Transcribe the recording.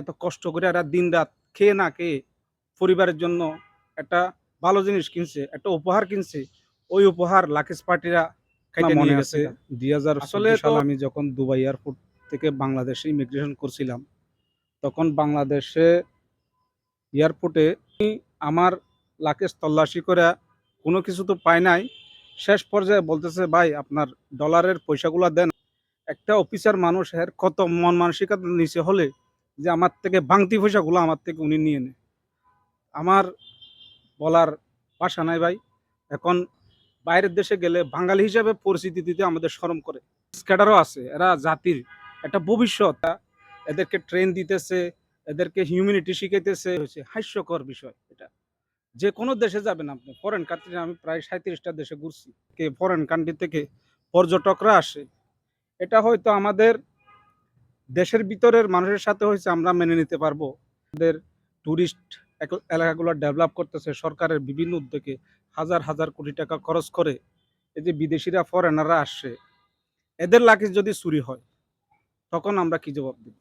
এত কষ্ট করে এরা দিন রাত খেয়ে না খেয়ে পরিবারের জন্য একটা ভালো জিনিস কিনছে, একটা উপহার কিনছে। ওই উপহার লাকেশ পার্টিরা খাইতে মনে নিয়ে আছে গেছে। 2014 আসলে সালে আমি যখন দুবাই এয়ারপোর্ট থেকে বাংলাদেশে ইমিগ্রেশন করছিলাম, তখন বাংলাদেশে এয়ারপোর্টে আমার লাকেজ তল্লাশি করে কোনো কিছু তো পাই নাই। শেষ পর্যায়ে বলতেছে, ভাই আপনার ডলারের পয়সাগুলো দেন। একটা অফিসার মানুষ এর কত মন মানসিকতা নিচে হলে যে আমার থেকে ভাঙতি পয়সাগুলো আমার থেকে উনি নিয়ে নেয়। আমার বলার ভাষা নাই ভাই। এখন বাইরের দেশে গেলে বাঙালি হিসাবে পরিচিতি দিতে আমাদের শরম করে। স্ক্যাডারও আছে, এরা জাতির একটা ভবিষ্যৎ। এদেরকে ট্রেন দিতেছে, এদেরকে হিউম্যানিটি শিখাইতেছে, হচ্ছে হাস্যকর বিষয় এটা। যে কোনো দেশে যাবেন আপনি, ফরেন কান্ট্রি, আমি প্রায় 37টা দেশে ঘুরছি, ফরেন কান্ট্রি থেকে পর্যটকরা আসে। এটা হয়তো আমাদের দেশের ভিতরের মানুষের সাথে হয়েছে আমরা মেনে নিতে পারবো। আমাদের টুরিস্ট এলাকাগুলো ডেভেলপ করতেছে সরকারের বিভিন্ন উদ্যোগে, হাজার হাজার কোটি টাকা খরচ করে। এই যে বিদেশিরা ফরেনাররা আসছে, এদের লাগেজ যদি চুরি হয় তখন আমরা কি জবাব দেব?